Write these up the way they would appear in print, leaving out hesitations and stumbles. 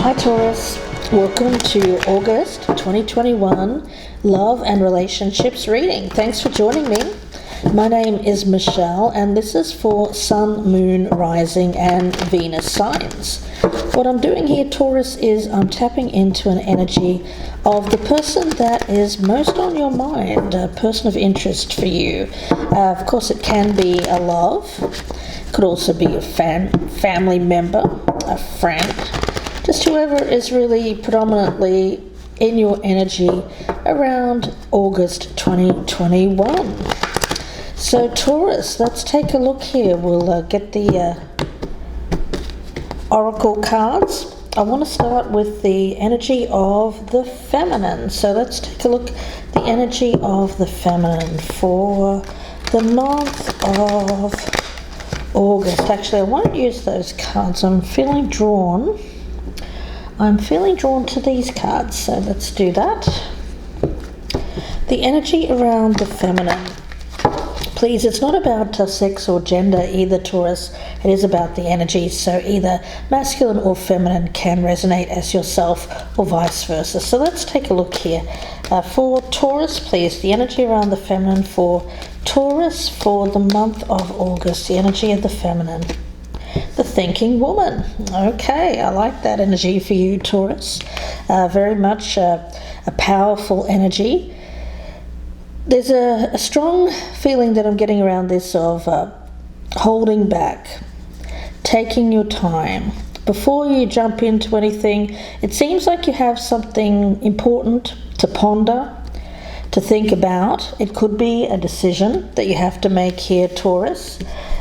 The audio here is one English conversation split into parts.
Hi Taurus, welcome to August 2021 Love and Relationships reading. Thanks for joining me. My name is Michelle and this is for Sun, Moon, Rising and Venus signs. What I'm doing here, Taurus, is I'm tapping into an energy of the person that is most on your mind, a person of interest for you. Of course, it can be a love, could also be a family member, a friend, just whoever is really predominantly in your energy around August 2021. So Taurus, let's take a look here. We'll get the oracle cards. I want to start with the energy of the feminine. So let's take a look at the energy of the feminine for the month of August. Actually, I won't use those cards. I'm feeling drawn to these cards, so let's do that. The energy around the feminine. Please, it's not about sex or gender either, Taurus. It is about the energy, so either masculine or feminine can resonate as yourself or vice versa. So let's take a look here. For Taurus, please, the energy around the feminine for Taurus for the month of August, the energy of the feminine. The thinking woman. Okay, I like that energy for you, Taurus. Very much a powerful energy. There's a strong feeling that I'm getting around this of holding back, taking your time. Before you jump into anything, it seems like you have something important to ponder, to think about. It could be a decision that you have to make here, Taurus.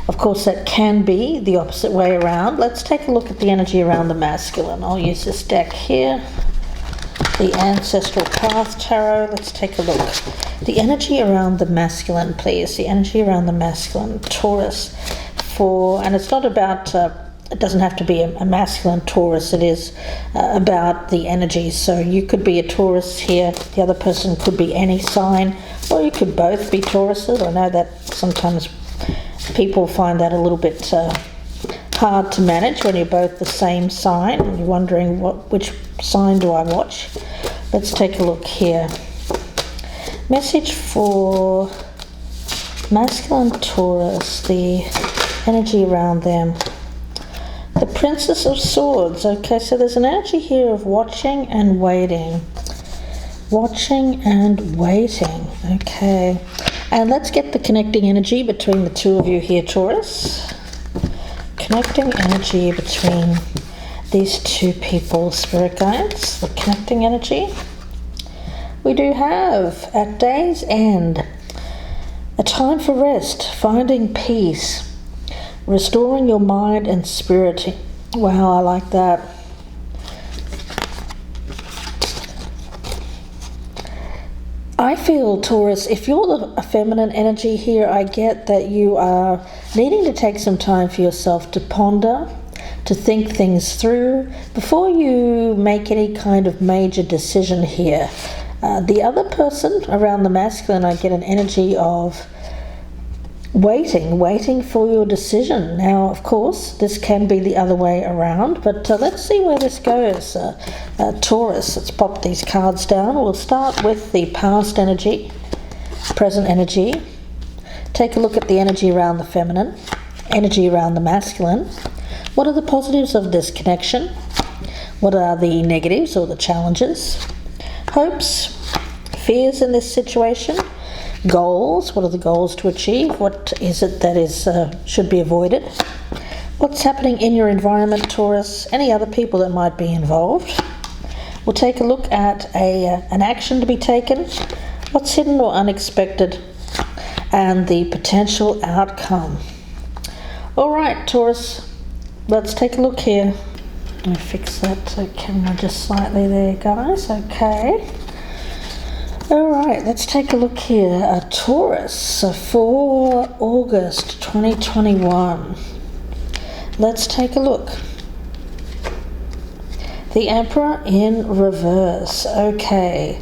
Of course, that can be the opposite way around. Let's take a look at the energy around the masculine. I'll use this deck here, the Ancestral Path Tarot. Let's take a look. The energy around the masculine, please. The energy around the masculine, Taurus. And it's not about, it doesn't have to be a masculine Taurus. It is about the energy. So you could be a Taurus here. The other person could be any sign. Or you could both be Tauruses. I know that sometimes people find that a little bit hard to manage when you're both the same sign and you're wondering which sign do I watch. Let's take a look here. Message for masculine Taurus, the energy around them. The Princess of Swords. Okay, so there's an energy here of watching and waiting. Watching and waiting. Okay. And let's get the connecting energy between the two of you here, Taurus. Connecting energy between these two people, spirit guides. The connecting energy. We do have, at day's end, a time for rest, finding peace, restoring your mind and spirit. Wow, I like that. I feel, Taurus, if you're a feminine energy here, I get that you are needing to take some time for yourself to ponder, to think things through before you make any kind of major decision here. The other person around the masculine, I get an energy of waiting for your decision. Now, of course, this can be the other way around, but let's see where this goes. Taurus, let's pop these cards down. We'll start with the past energy, present energy. Take a look at the energy around the feminine, energy around the masculine. What are the positives of this connection? What are the negatives or the challenges? Hopes, fears in this situation. Goals, what are the goals to achieve? What is it that should be avoided? What's happening in your environment, Taurus? Any other people that might be involved? We'll take a look at an action to be taken. What's hidden or unexpected? And the potential outcome. All right, Taurus, let's take a look here. Let me fix that camera just slightly there, guys. Okay. All right, let's take a look here. Taurus for August 2021. Let's take a look. The Emperor in reverse. Okay.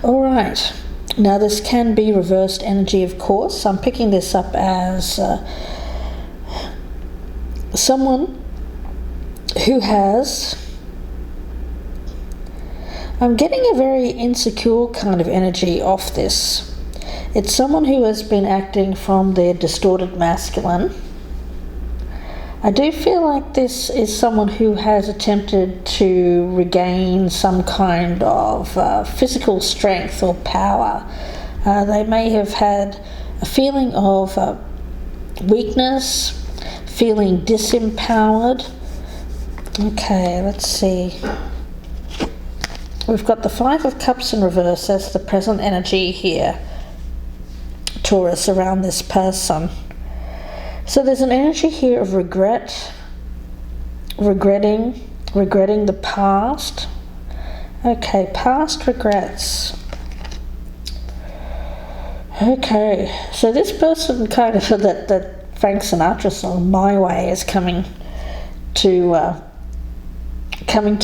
All right. Now this can be reversed energy, of course. I'm picking this up as someone who has I'm getting a very insecure kind of energy off this. It's someone who has been acting from their distorted masculine. I do feel like this is someone who has attempted to regain some kind of physical strength or power. They may have had a feeling of weakness, feeling disempowered. Okay, let's see. We've got the Five of Cups in reverse as the present energy here, Taurus, around this person. So there's an energy here of regret, regretting the past. Okay, past regrets. Okay, so this person kind of, that Frank Sinatra song, My Way, is coming to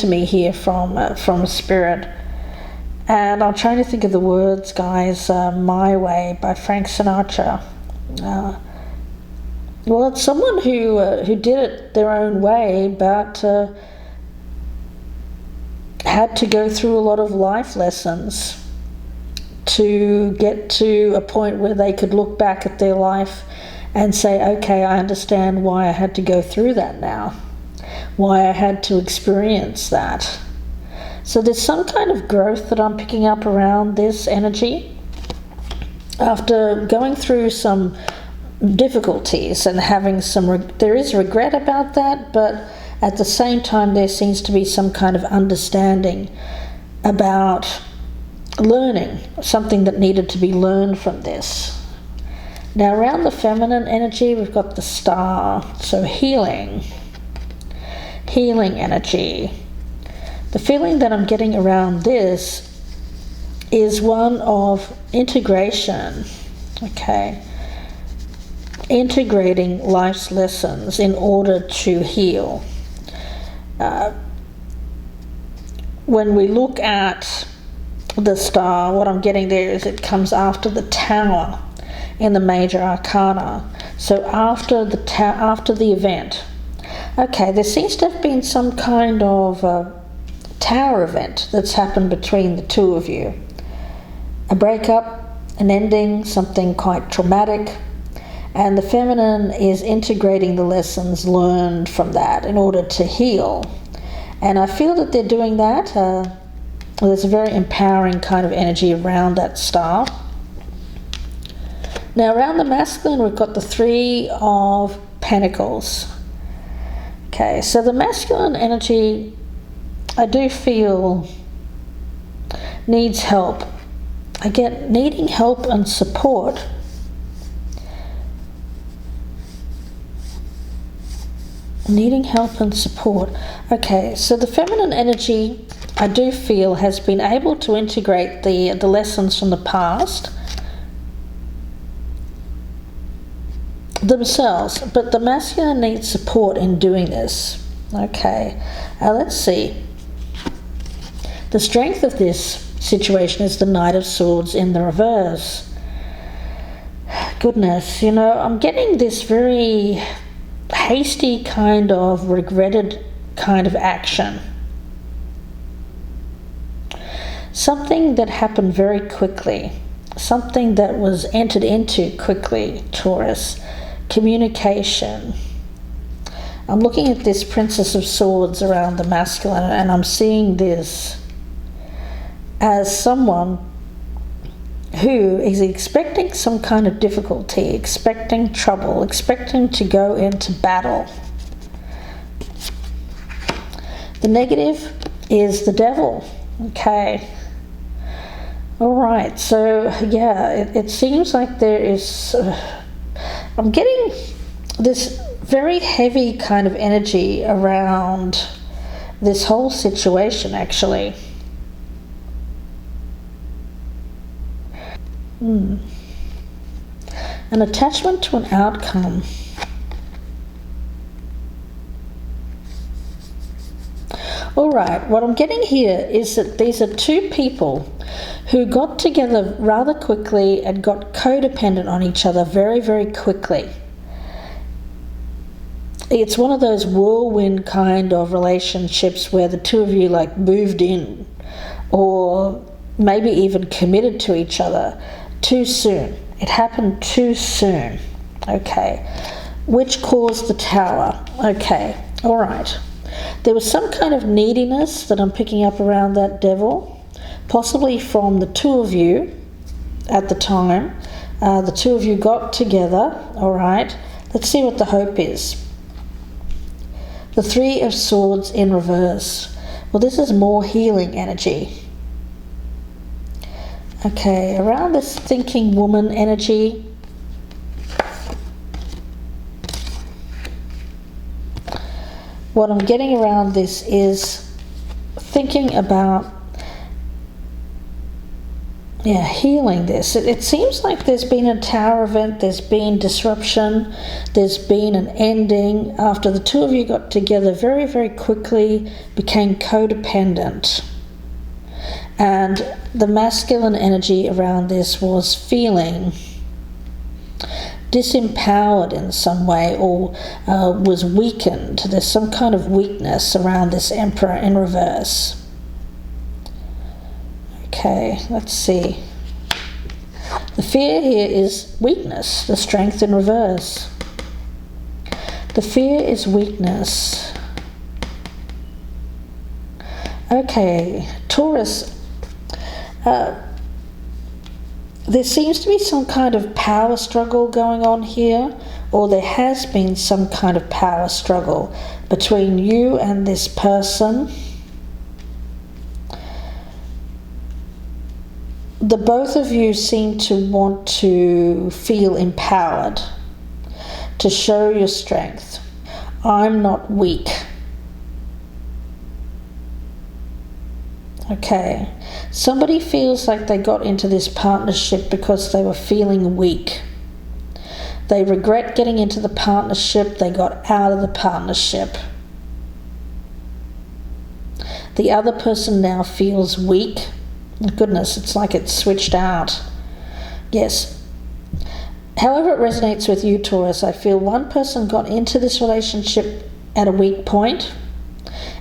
me here from Spirit. And I'm trying to think of the words, guys. My Way by Frank Sinatra. Well, it's someone who did it their own way, but had to go through a lot of life lessons to get to a point where they could look back at their life and say, okay, I understand why I had to go through that now, why I had to experience that. So there's some kind of growth that I'm picking up around this energy. After going through some difficulties and having there is regret about that, but at the same time there seems to be some kind of understanding about learning, something that needed to be learned from this. Now around the feminine energy we've got the Star, so healing energy. The feeling that I'm getting around this is one of integration. Okay, integrating life's lessons in order to heal. When we look at the Star, what I'm getting there is it comes after the Tower in the major arcana. So after the event. Okay, there seems to have been some kind of Tower event that's happened between the two of you. A breakup, an ending, something quite traumatic. And the feminine is integrating the lessons learned from that in order to heal. And I feel that they're doing that. There's a very empowering kind of energy around that Star. Now around the masculine we've got the Three of Pentacles. Okay, so the masculine energy, I do feel, needs help. I get needing help and support. Needing help and support. Okay, so the feminine energy, I do feel, has been able to integrate the lessons from the past themselves, but the masculine needs support in doing this. Okay, let's see. The strength of this situation is the Knight of Swords in the reverse. Goodness, you know, I'm getting this very hasty kind of regretted kind of action. Something that happened very quickly. Something that was entered into quickly, Taurus. Communication. I'm looking at this Princess of Swords around the masculine, and I'm seeing this as someone who is expecting some kind of difficulty, expecting trouble, expecting to go into battle. The negative is the Devil. Okay. All right. So yeah, it seems like there is. I'm getting this very heavy kind of energy around this whole situation, actually. An attachment to an outcome. All right, what I'm getting here is that these are two people who got together rather quickly and got codependent on each other very, very quickly. It's one of those whirlwind kind of relationships where the two of you like moved in or maybe even committed to each other too soon. It happened too soon. Okay. Which caused the Tower. Okay. All right. There was some kind of neediness that I'm picking up around that Devil, possibly from the two of you at the time. The two of you got together. All right. Let's see what the hope is. The Three of Swords in reverse. Well, this is more healing energy. Okay, around this thinking woman energy. What I'm getting around this is thinking about, healing this. It seems like there's been a Tower event, there's been disruption, there's been an ending after the two of you got together very, very quickly, became codependent. And the masculine energy around this was feeling disempowered in some way, or was weakened. There's some kind of weakness around this Emperor in reverse. Okay, let's see. The fear here is weakness, the Strength in reverse. The fear is weakness. Okay, Taurus, there seems to be some kind of power struggle going on here, or there has been some kind of power struggle between you and this person. The both of you seem to want to feel empowered, to show your strength. I'm not weak. Okay. Somebody feels like they got into this partnership because they were feeling weak. They regret getting into the partnership. They got out of the partnership. The other person now feels weak. Goodness, it's like it's switched out. Yes. However it resonates with you, Taurus, I feel one person got into this relationship at a weak point.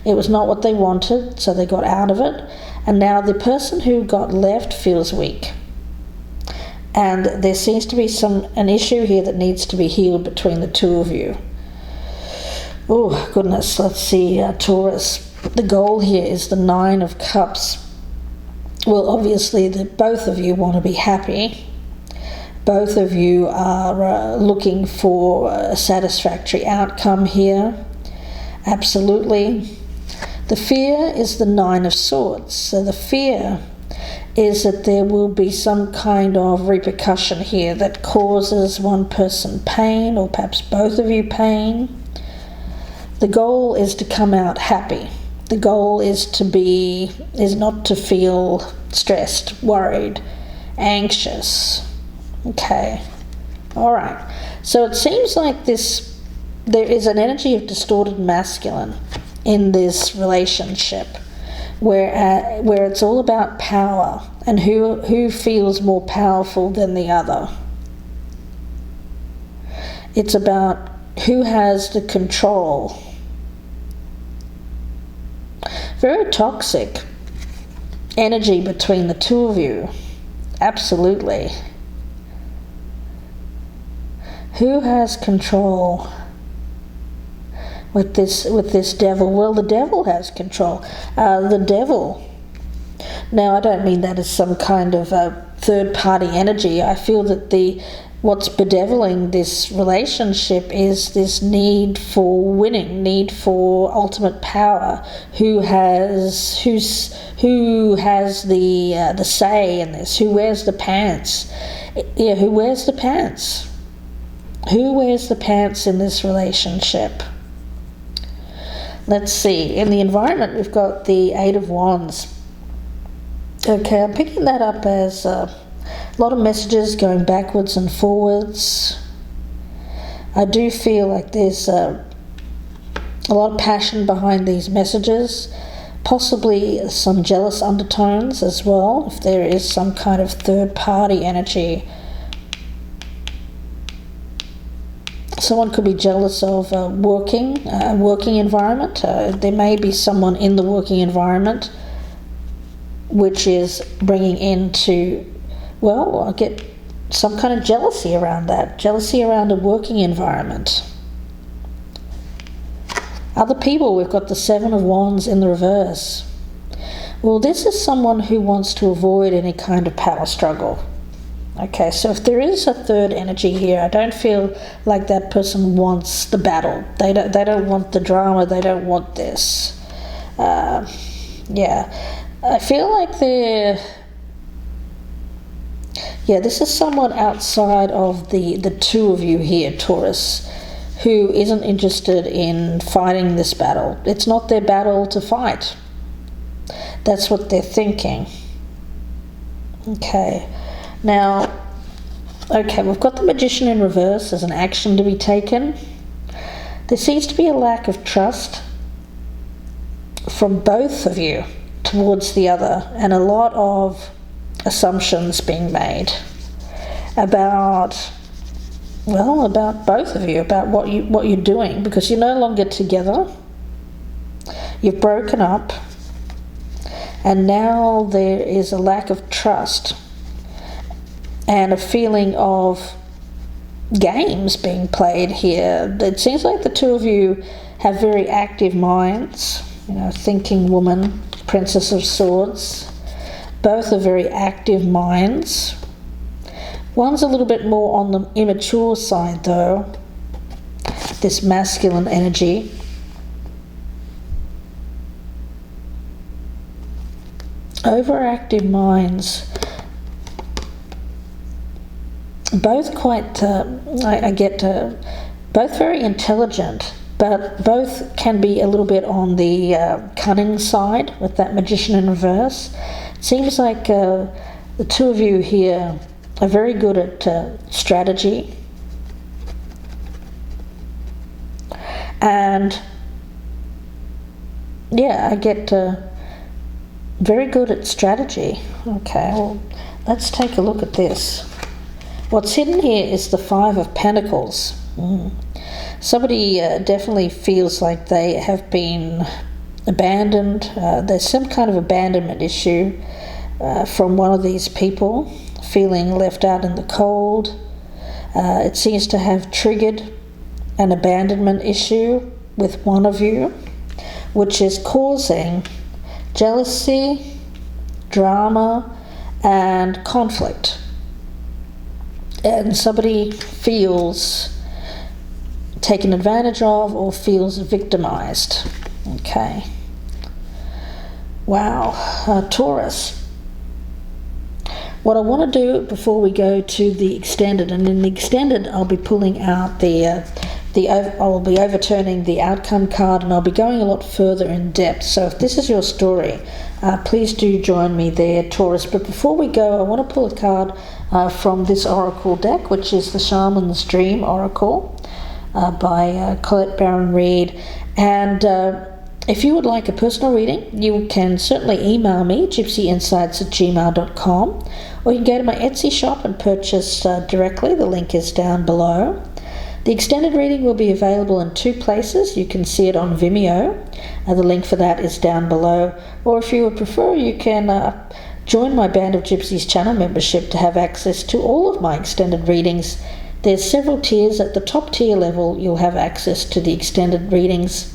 It was not what they wanted, so they got out of it. And now the person who got left feels weak. And there seems to be an issue here that needs to be healed between the two of you. Oh, goodness. Let's see, Taurus. The goal here is the Nine of Cups. Well, obviously, both of you want to be happy. Both of you are looking for a satisfactory outcome here. Absolutely. The fear is the Nine of Swords. So the fear is that there will be some kind of repercussion here that causes one person pain, or perhaps both of you pain. The goal is to come out happy. The goal is not to feel stressed, worried, anxious. Okay. All right. So it seems like there is an energy of distorted masculine in this relationship, where it's all about power and who feels more powerful than the other. It's about who has the control. Very toxic energy between the two of you. Absolutely. Who has control with this devil? Well, the devil has control. The devil. Now, I don't mean that as some kind of third-party energy. I feel that what's bedeviling this relationship is this need for winning, need for ultimate power. Who has the say in this? Who wears the pants? Yeah, who wears the pants? Who wears the pants in this relationship? Let's see. In the environment, we've got the Eight of Wands. Okay, I'm picking that up as a lot of messages going backwards and forwards. I do feel like there's a lot of passion behind these messages, possibly some jealous undertones as well, if there is some kind of third-party energy. Someone could be jealous of a working environment. There may be someone in the working environment which is bringing into, well, I get some kind of jealousy around that, jealousy around a working environment. Other people, we've got the Seven of Wands in the reverse. Well, this is someone who wants to avoid any kind of power struggle. Okay, so if there is a third energy here, I don't feel like that person wants the battle. They don't want the drama. They don't want this. Yeah, I feel like this is someone outside of the two of you here, Taurus, who isn't interested in fighting this battle. It's not their battle to fight. That's what they're thinking. Okay. Now, we've got the Magician in reverse as an action to be taken. There seems to be a lack of trust from both of you towards the other, and a lot of assumptions being made about both of you, about what you're doing, because you're no longer together. You've broken up, and now there is a lack of trust and a feeling of games being played here. It seems like the two of you have very active minds, thinking woman, Princess of Swords. Both are very active minds. One's a little bit more on the immature side though, this masculine energy. Overactive minds. Both quite, both very intelligent, but both can be a little bit on the cunning side with that Magician in reverse. It seems like the two of you here are very good at strategy, and I get very good at strategy. Okay, well, let's take a look at this. What's hidden here is the Five of Pentacles. Somebody definitely feels like they have been abandoned. There's some kind of abandonment issue from one of these people, feeling left out in the cold. It seems to have triggered an abandonment issue with one of you, which is causing jealousy, drama, and conflict. And somebody feels taken advantage of or feels victimized. Okay. Wow. Taurus. What I want to do before we go to the extended, and in the extended I'll be pulling out I'll be overturning the outcome card, and I'll be going a lot further in depth. So if this is your story, please do join me there, Taurus. But before we go, I want to pull a card from this oracle deck, which is the Shaman's Dream Oracle by Colette Baron-Reid. And if you would like a personal reading, you can certainly email me, gypsyinsights@gmail.com, or you can go to my Etsy shop and purchase directly. The link is down below. The extended reading will be available in two places. You can see it on Vimeo. The link for that is down below. Or if you would prefer, you can join my Band of Gypsies channel membership to have access to all of my extended readings. There's several tiers. At the top tier level, you'll have access to the extended readings,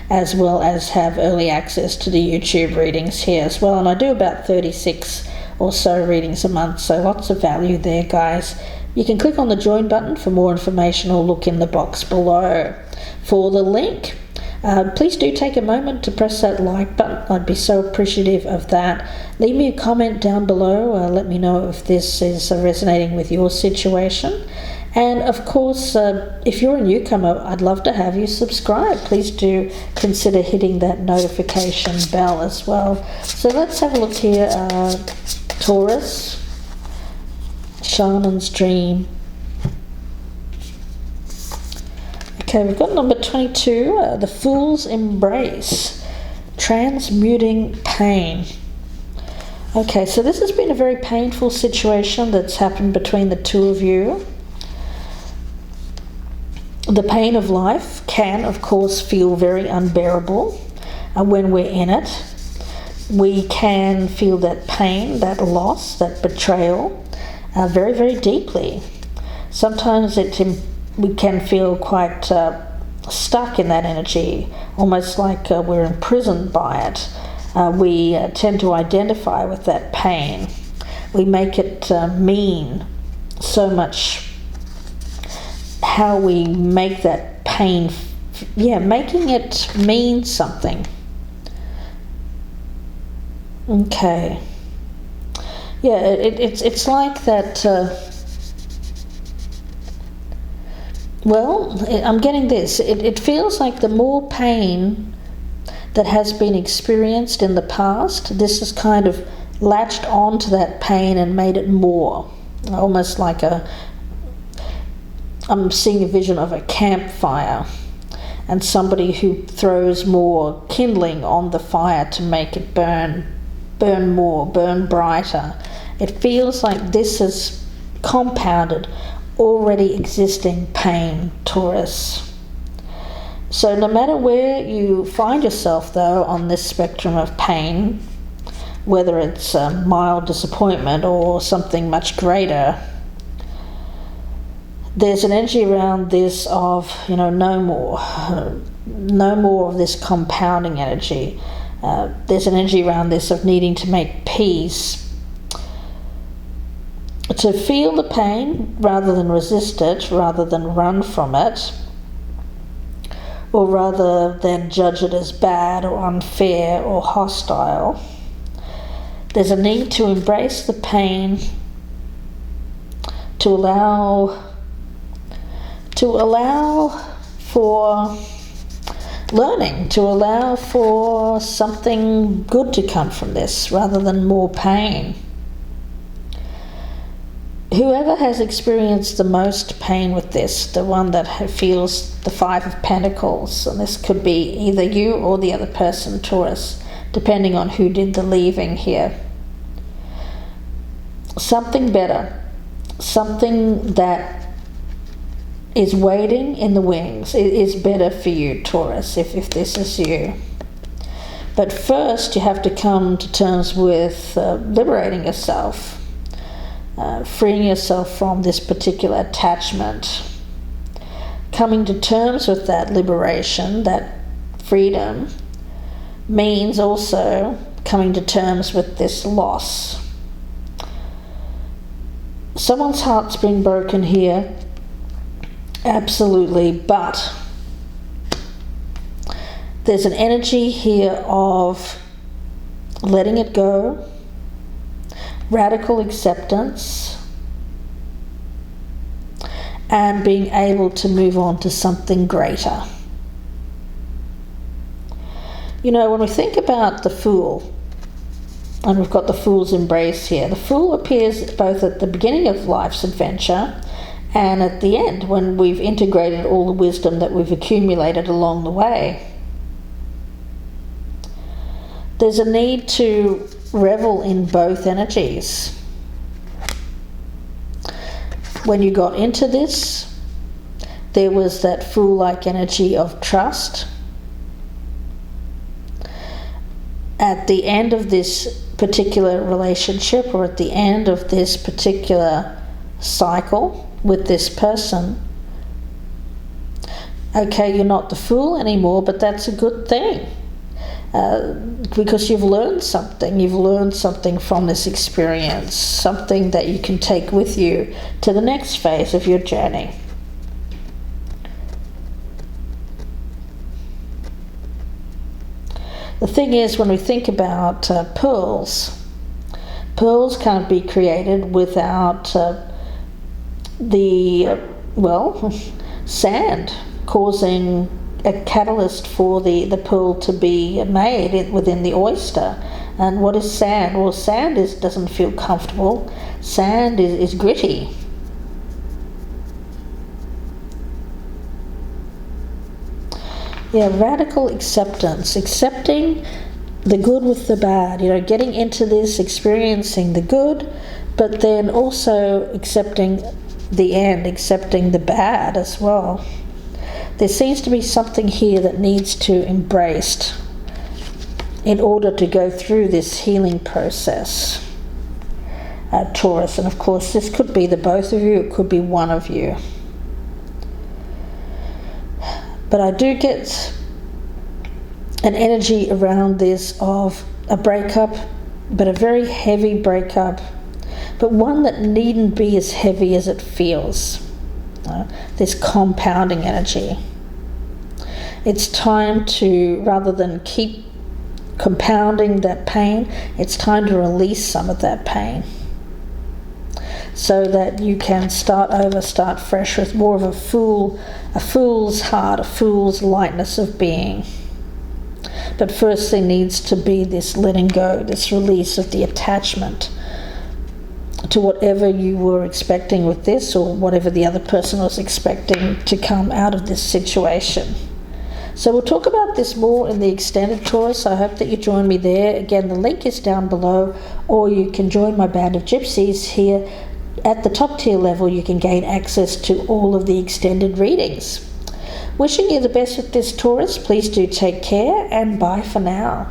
as well as have early access to the YouTube readings here as well. And I do about 36 or so readings a month, so lots of value there, guys. You can click on the join button for more information, or look in the box below for the link. Please do take a moment to press that like button. I'd be so appreciative of that. Leave me a comment down below. Let me know if this is resonating with your situation. And of course, if you're a newcomer, I'd love to have you subscribe. Please do consider hitting that notification bell as well. So let's have a look here. Taurus, Shaman's Dream. Okay, we've got number 22, the Fool's Embrace, Transmuting Pain. Okay, so this has been a very painful situation that's happened between the two of you. The pain of life can, of course, feel very unbearable when we're in it. we can feel that pain, that loss, that betrayal very, very deeply. Sometimes we can feel quite stuck in that energy, almost like we're imprisoned by it. We tend to identify with that pain. We make it mean so much. How we make that pain, making it mean something. Okay. Yeah, it's like that. I'm getting this. It feels like the more pain that has been experienced in the past, this has kind of latched onto that pain and made it more. Almost like I'm seeing a vision of a campfire and somebody who throws more kindling on the fire to make it burn more, burn brighter. It feels like this is compounded already existing pain, Taurus. So no matter where you find yourself, though, on this spectrum of pain, whether it's a mild disappointment or something much greater, there's an energy around this of, no more of this compounding energy. There's an energy around this of needing to make peace, to feel the pain rather than resist it, rather than run from it, or rather than judge it as bad or unfair or hostile. There's a need to embrace the pain, to allow for learning, to allow for something good to come from this rather than more pain. Whoever has experienced the most pain with this, the one that feels the Five of Pentacles, and this could be either you or the other person, Taurus, depending on who did the leaving here. Something better, something that is waiting in the wings is better for you, Taurus, if this is you. But first you have to come to terms with liberating yourself, freeing yourself from this particular attachment. Coming to terms with that liberation, that freedom, means also coming to terms with this loss. Someone's heart's been broken here, absolutely, but there's an energy here of letting it go, radical acceptance, and being able to move on to something greater. When we think about the Fool, and we've got the Fool's embrace here, the Fool appears both at the beginning of life's adventure and at the end, when we've integrated all the wisdom that we've accumulated along the way. There's a need to revel in both energies. When you got into this, there was that Fool-like energy of trust. At the end of this particular relationship, or at the end of this particular cycle with this person, okay, you're not the Fool anymore, but that's a good thing, because you've learned something from this experience, something that you can take with you to the next phase of your journey. The thing is, when we think about pearls can't be created without sand causing a catalyst for the pearl to be made within the oyster. And what is sand? Well, sand doesn't feel comfortable. Sand is gritty. Yeah, radical acceptance, accepting the good with the bad, getting into this, experiencing the good, but then also accepting the end, accepting the bad as well. There seems to be something here that needs to be embraced. in order to go through this healing process, Taurus. And of course, this could be the both of you, it could be one of you. But I do get an energy around this of a breakup, but a very heavy breakup, but one that needn't be as heavy as it feels. This compounding energy. It's time to, rather than keep compounding that pain, it's time to release some of that pain so that you can start over, start fresh with more of a fool's heart, a fool's lightness of being. But first there needs to be this letting go, this release of the attachment to whatever you were expecting with this, or whatever the other person was expecting to come out of this situation. So we'll talk about this more in the extended Taurus. I hope that you join me there. Again, the link is down below, or you can join my band of gypsies here. At the top tier level, you can gain access to all of the extended readings. Wishing you the best with this, Taurus. Please do take care, and bye for now.